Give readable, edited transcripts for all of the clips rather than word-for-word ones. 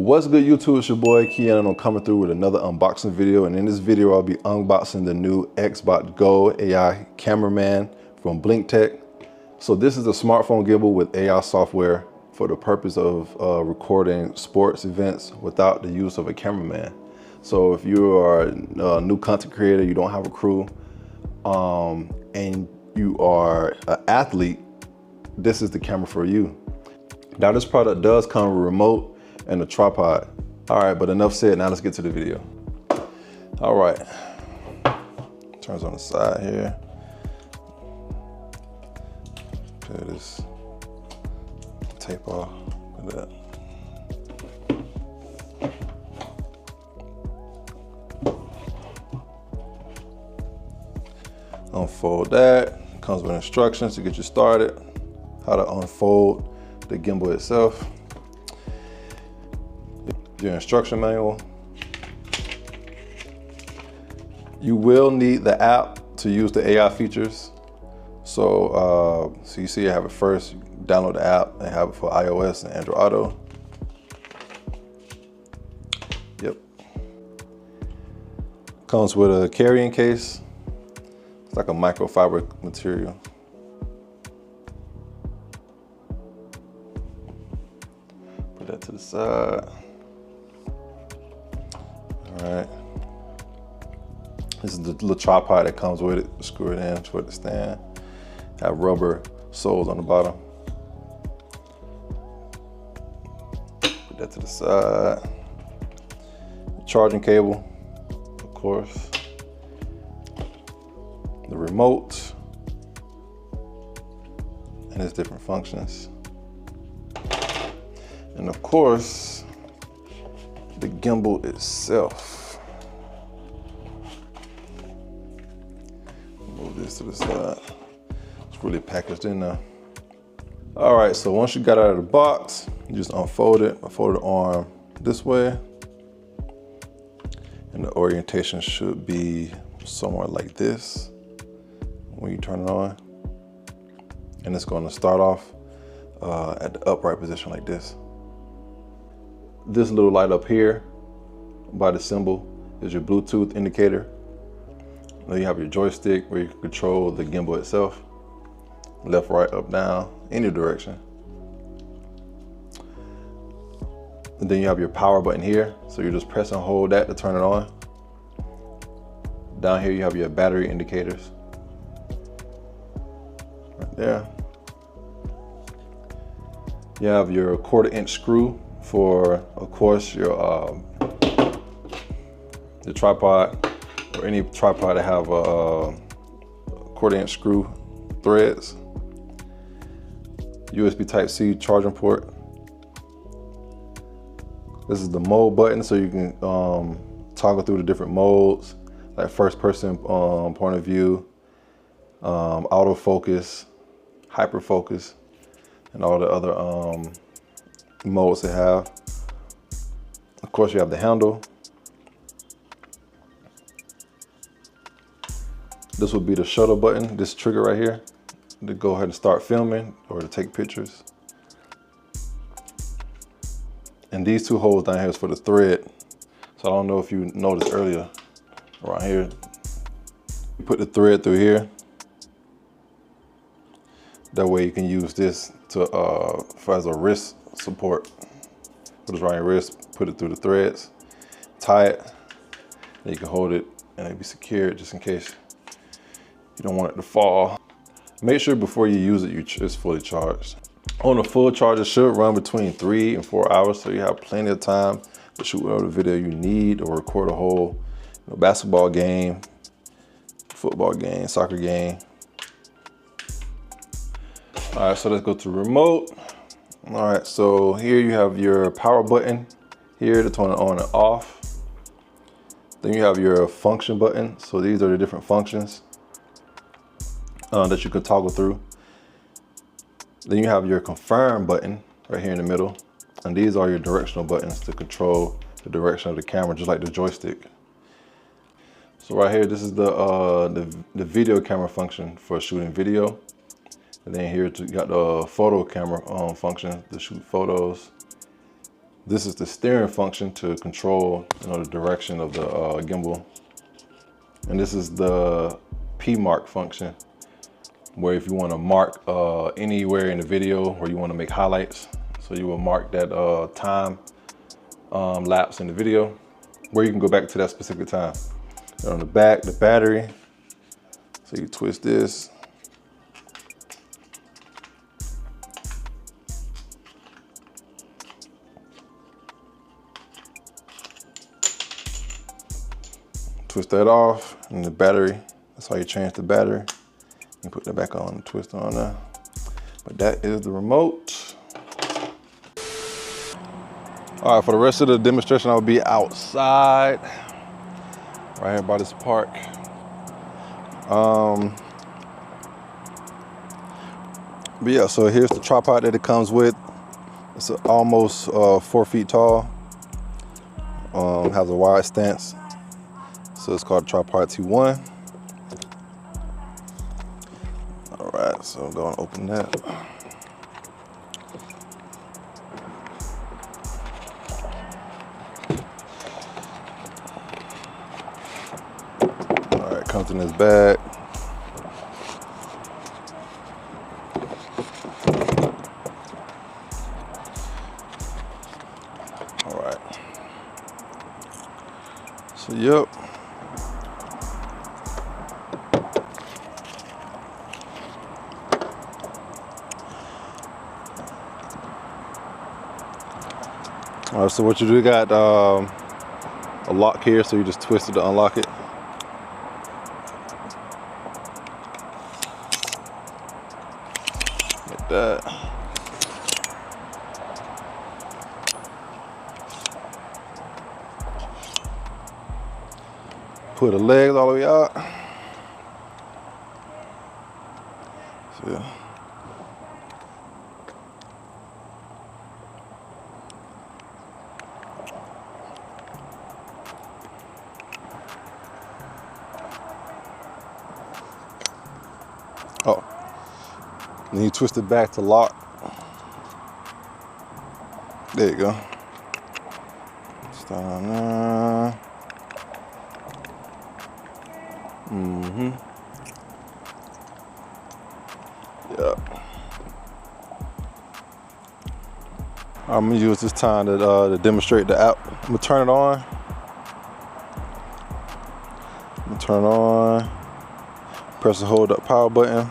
What's good, YouTube? It's your boy Keon. I'm coming through with another unboxing video, and in this video I'll be unboxing the new XbotGo AI Cameraman from BlinkTech. So this is a smartphone gimbal with AI software for the purpose of recording sports events without the use of a cameraman. So if you are a new content creator, you don't have a crew, and you are an athlete, this is the camera for you. Now this product does come with a remote and a tripod. All right, but enough said, now let's get to the video. All right, turns on the side here. Peel this tape off with that. Unfold that, comes with instructions to get you started, how to unfold the gimbal itself, your instruction manual. You will need the app to use the AI features. So you see I have it first, you download the app. They have it for iOS and Android Auto. Yep. Comes with a carrying case. It's like a microfiber material. Put that to the side. All right. This is the little tripod that comes with it. Screw it in for the stand. Have rubber soles on the bottom. Put that to the side. Charging cable, of course. The remote and its different functions. And of course, the gimbal itself. Move this to the side. It's really packaged in there. All right, so once you got out of the box, you just unfold it. I fold the arm this way. And the orientation should be somewhere like this when you turn it on. And it's going to start off at the upright position like this. This little light up here by the symbol is your Bluetooth indicator. Then you have your joystick where you can control the gimbal itself. Left, right, up, down, any direction. And then you have your power button here. So you just press and hold that to turn it on. Down here you have your battery indicators. Right there. You have your 1/4-inch screw for, of course, your tripod, or any tripod that have a 1/4-inch screw threads. USB Type-C charging port. This is the mode button, so you can toggle through the different modes, like first person point of view, autofocus, hyperfocus, and all the other modes they have. Of course, you have the handle. This would be the shutter button, this trigger right here, to go ahead and start filming or to take pictures. And these two holes down here is for the thread. So I don't know if you noticed earlier, around here, you put the thread through here. That way you can use this to as a wrist support. Put it around your wrist, put it through the threads, tie it, then you can hold it and it'll be secured just in case you don't want it to fall. Make sure before you use it, it's fully charged. On a full charge, it should run between 3 and 4 hours, so you have plenty of time to shoot whatever video you need or record a whole basketball game, football game, soccer game. All right, so let's go to remote. All right, so here you have your power button here to turn it on and off. Then you have your function button. So these are the different functions that you can toggle through. Then you have your confirm button right here in the middle. And these are your directional buttons to control the direction of the camera, just like the joystick. So right here, this is the video camera function for shooting video. And then here you got the photo camera function to shoot photos. This is the steering function to control, the direction of the gimbal. And this is the P mark function, where if you want to mark anywhere in the video where you want to make highlights, so you will mark that time lapse in the video, where you can go back to that specific time. And on the back, the battery. So you twist this. Twist that off, and the battery, that's how you change the battery. You put that back on and twist on there. But that is the remote. All right, for the rest of the demonstration, I'll be outside, right here by this park. But yeah, so here's the tripod that it comes with. It's almost 4 feet tall. Has a wide stance. So it's called Tripod T1. All right, so I'm going to open that. All right, comes in this bag. All right. So, yep. All right, so what you do, you got a lock here, so you just twist it to unlock it. Like that. Put the legs all the way out. So, yeah. Oh, then you twist it back to lock. There you go. Start on there. Yep. I'm gonna use this time to demonstrate the app. I'm gonna turn it on. Turn it on. Press and hold up power button.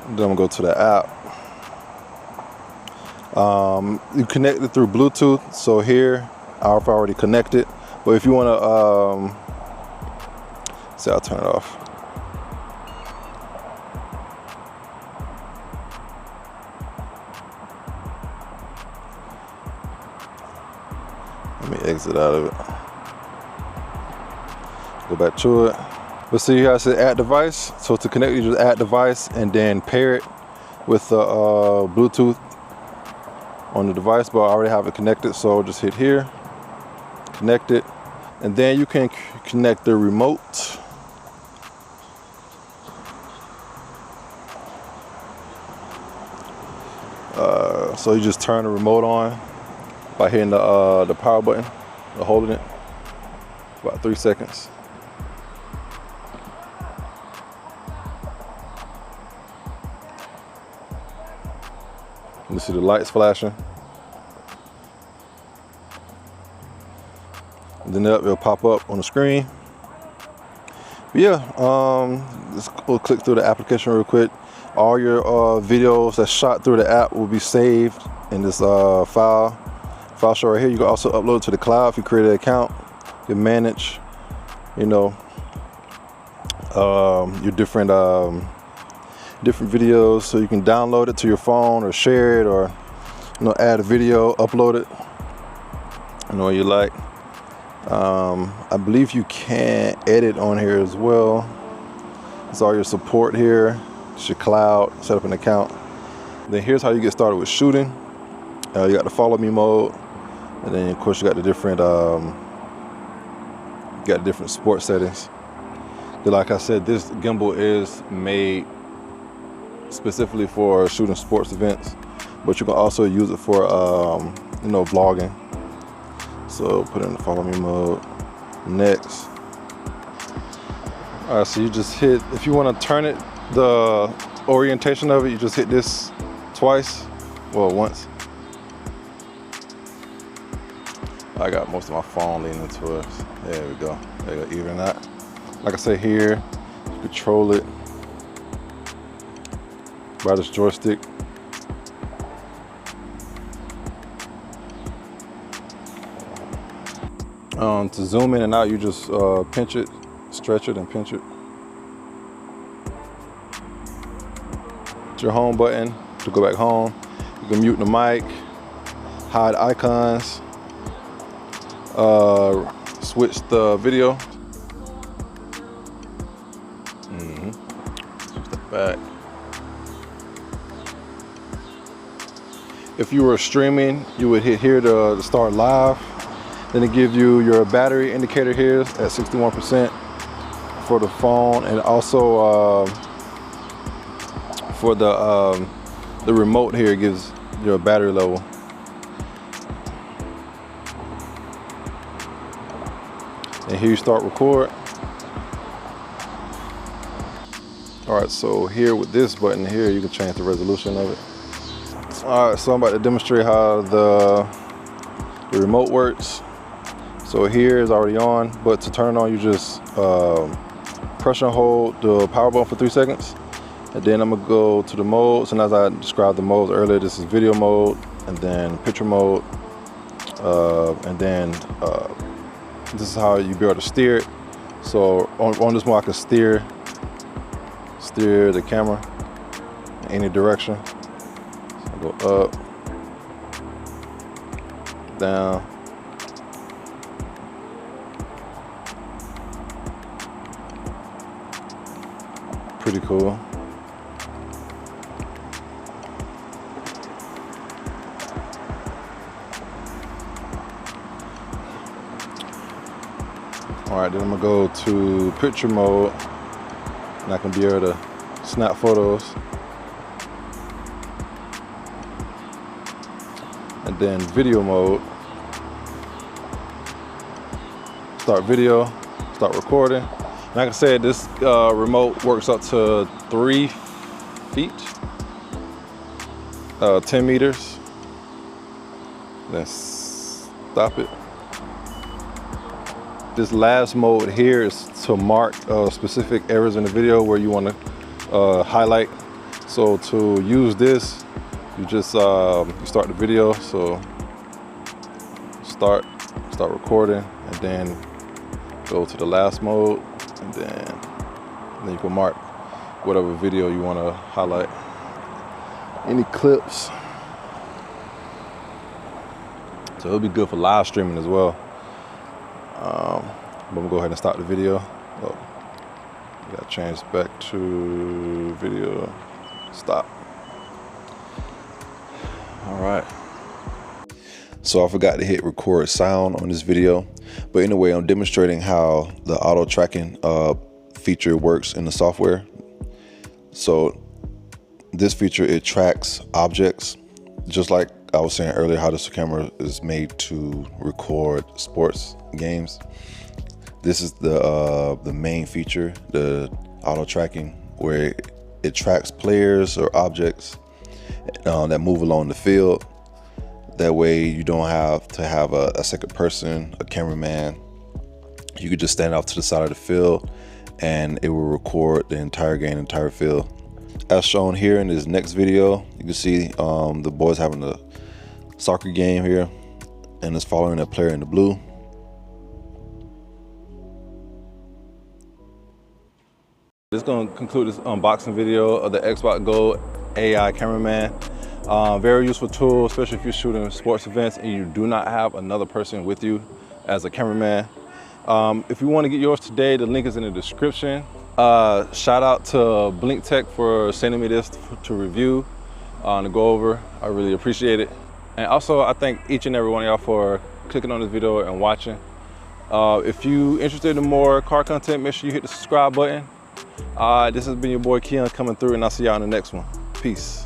Then I'm gonna go to the app. You connect it through Bluetooth. So here, I've already connected. But if you wanna, say I'll turn it off. Let me exit out of it. Go back to it. But see, you guys said add device. So to connect, you just add device and then pair it with the Bluetooth on the device. But I already have it connected, so just hit here, connect it, and then you can connect the remote. So you just turn the remote on by hitting the power button, or holding it for about 3 seconds. You see the lights flashing. And then it'll pop up on the screen. But yeah, we'll click through the application real quick. All your videos that's shot through the app will be saved in this file show right here. You can also upload it to the cloud if you create an account. You can manage, your different videos, so you can download it to your phone or share it, or add a video, upload it, you like. I believe you can edit on here as well. It's all your support here. It's your cloud, set up an account. Then here's how you get started with shooting. You got the follow me mode, and then of course you got the different support settings. But like I said, this gimbal is made specifically for shooting sports events. but you can also use it for, you know, vlogging. So put it in the follow me mode. Next. All right, so you just hit, if you want to turn it, the orientation of it, you just hit this twice, well, once. I got most of my phone leaning towards, there we go. There you go, even that. Like I said here, you control it by this joystick. To zoom in and out, you just pinch it, stretch it and pinch it. It's your home button to go back home. You can mute the mic, hide icons, switch the video. Switch that back. If you were streaming, you would hit here to start live. Then it gives you your battery indicator here at 61% for the phone, and also for the remote here, it gives your battery level. And here you start record. All right, so here with this button here, you can change the resolution of it. All right, so I'm about to demonstrate how the remote works. So here is already on, but to turn it on, you just press and hold the power button for 3 seconds. And then I'm gonna go to the modes, and as I described the modes earlier, this is video mode, and then picture mode, and then this is how you be able to steer it. So on this one, I can steer the camera in any direction. So I go up, down. Pretty cool. All right, then I'm gonna go to picture mode, and I can be able to snap photos. And then video mode, start video, start recording. Like I said, this remote works up to 3 feet, 10 meters. Let's stop it. This last mode here is to mark specific areas in the video where you want to highlight. So to use this, you just you start the video. So start recording, and then go to the last mode. And then you can mark whatever video you want to highlight. Any clips. So it'll be good for live streaming as well. I'm gonna go ahead and start the video. Oh, gotta change back to video. Stop. All right. So I forgot to hit record sound on this video, but anyway, I'm demonstrating how the auto tracking feature works in the software. So this feature, it tracks objects, just like I was saying earlier, how this camera is made to record sports games. This is the main feature, the auto tracking, where it tracks players or objects that move along the field. That way you don't have to have a second person, a cameraman. You could just stand off to the side of the field and it will record the entire game, entire field. As shown here in this next video, you can see the boys having a soccer game here, and it's following a player in the blue. This is going to conclude this unboxing video of the XbotGo AI Cameraman. Very useful tool, especially if you're shooting sports events and you do not have another person with you as a cameraman. If you want to get yours today, the link is in the description. Shout out to Blink Tech for sending me this to review, to go over. I really appreciate it. And also, I thank each and every one of y'all for clicking on this video and watching. If you're interested in more car content, make sure you hit the subscribe button. This has been your boy KeonComin'Thru, and I'll see y'all in the next one. Peace.